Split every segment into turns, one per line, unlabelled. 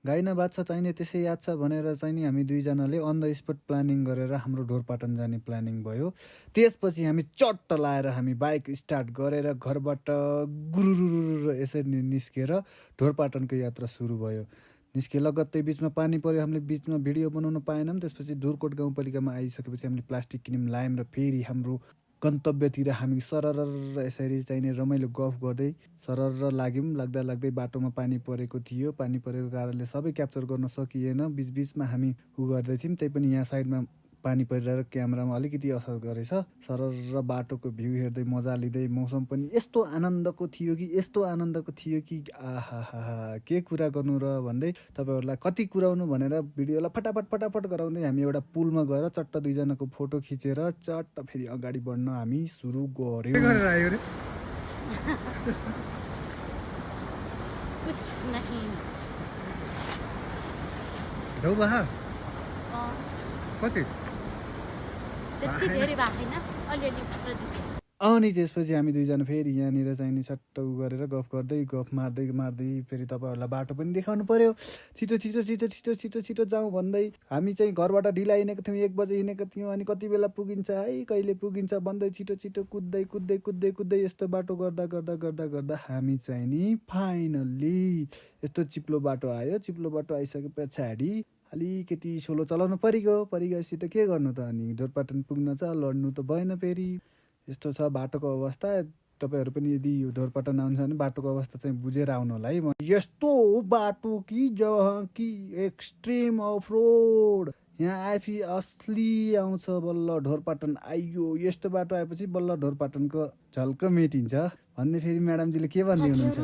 गाई नबाच्छा चाहिने त्यसै याद छ भनेर चाहिँ नि हामी दुईजनाले अन द स्पट प्लानिङ गरेर हाम्रो ढोरपाटन जाने प्लानिङ भयो। त्यसपछि हामी चट्ट लाएर हामी बाइक स्टार्ट गरेर घरबाट गुरुरुरु यसरी निस्केर ढोरपाटनको यात्रा सुरु भयो। निस्के लगत्तै बिचमा पानी पऱ्यो, हामीले बिचमा भिडियो बनाउन पाएनौँ। त्यसपछि धुरकोट गाउँपालिकामा आइसकेपछि हामीले प्लास्टिक किनिम लायौँ र फेरि हाम्रो गन्तव्यतिर हामी सरर यसरी चाहिने रमाइलो गफ गर्दै सरर लाग्यौँ। लाग्दा बाटोमा पानी परेको थियो। पानी परेको कारणले सबै क्याप्चर गर्न सकिएन। बिचबिचमा हामी गर्दै थियौँ, त्यही पनि यहाँ साइडमा पानी परिरहेर क्यामेरामा अलिकति असर गरेछ। सरर बाटोको भ्यू हेर्दै मजा लिँदै, मौसम पनि यस्तो आनन्दको थियो कि आहाहा के कुरा गर्नु र भन्दै तपाईँहरूलाई कति कुराउनु भनेर भिडियोलाई फटाफट गराउँदै हामी एउटा पुलमा गएर चट्ट दुईजनाको फोटो खिचेर चट्ट फेरि अगाडि बढ्न हामी सुरु गऱ्यौँ। अनि त्यसपछि हामी दुईजना फेरि यहाँनिर चाहिँ नि सट्ट गरेर गफ मार्दै फेरि तपाईँहरूलाई बाटो पनि देखाउनु पर्यो। छिटो जाउँ भन्दै हामी चाहिँ घरबाट ढिला हिँडेको थियौँ, 1 बजे हिँडेको थियौँ। अनि कति बेला पुगिन्छ है, कहिले पुगिन्छ भन्दै छिटो कुद्दै यस्तो बाटो गर्दा हामी चाहिँ नि फाइनल्ली यस्तो चिप्लो बाटो आयो। चिप्लो बाटो आइसके पछाडि अलिकति सोलो चलाउनु परिगएपछि त के गर्नु त, अनि ढोरपाटन पुग्न छ, लड्नु त भएन। फेरि यस्तो छ बाटोको अवस्था। तपाईँहरू पनि यदि यो ढोरपाटन आउनुहुन्छ भने बाटोको अवस्था चाहिँ बुझेर आउनु होला है। यस्तो बाटो कि जहाँ कि एक्सट्रिम अफ रोड, यहाँ आएपछि असली आउँछ बल्ल ढोरपाटन आइयो। यस्तो बाटो आएपछि बल्ल ढोरपाटनको झल्क मेटिन्छ भन्ने फेरि म्याडमजीले के भन्दै हुनुहुन्छ?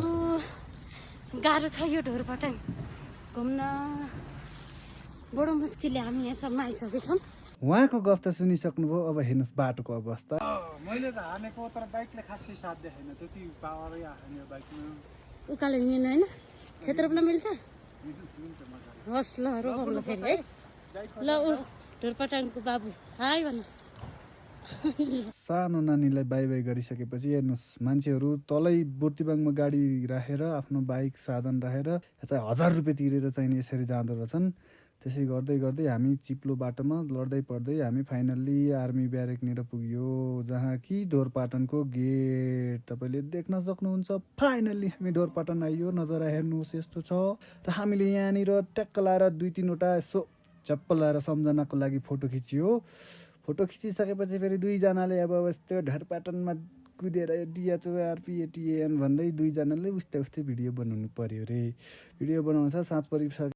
गाह्रो छ यो ढोरपाटन घुम्न, बडो मुस्किलले हामी यहाँसम्म आइसकेछौँ।
उहाँको गफ त सुनिसक्नुभयो। अब हेर्नुहोस् बाटोको अवस्था। मैले त हानेको तर बाइकले खासै साथ देखेन, त्यति पावरै आएन यो बाइकमा।
उकालो हिँड्नु होइन, क्षेत्र पनि मिल्छ। हस् ल रोक्नु फेरि है। ल ऊ ढोरपाटनको बाबु हाई भन्नु।
सानो नानीलाई बाई गरिसकेपछि हेर्नुहोस्, मान्छेहरू तलै बुर्तिबाङमा गाडी राखेर आफ्नो बाइक साधन राखेर 1000 रुपियाँ तिरेर चाहिँ यसरी जाँदो रहेछन्। त्यसै गर्दै हामी चिप्लो बाटोमा लड्दै पड्दै हामी फाइनल्ली आर्मी ब्यारेकनिर पुग्यो, जहाँ कि ढोरपाटनको गेट तपाईँले देख्न सक्नुहुन्छ। फाइनल्ली हामी ढोरपाटन आइयो। नजारा हेर्नुहोस् यस्तो छ। र हामीले यहाँनिर ट्याक्क लाएर 2-3वटा यसो चप्पल लाएर सम्झनाको लागि फोटो खिच्यो। फोटो खिचिसकेपछि फेरि दुईजनाले अब यस्तो ढोरपाटनमा कुदेर DHORPATAN भन्दै दुईजनाले उस्तै भिडियो बनाउनु पर्यो रे। भिडियो बनाउनु छ, साँझ परिसक्यो।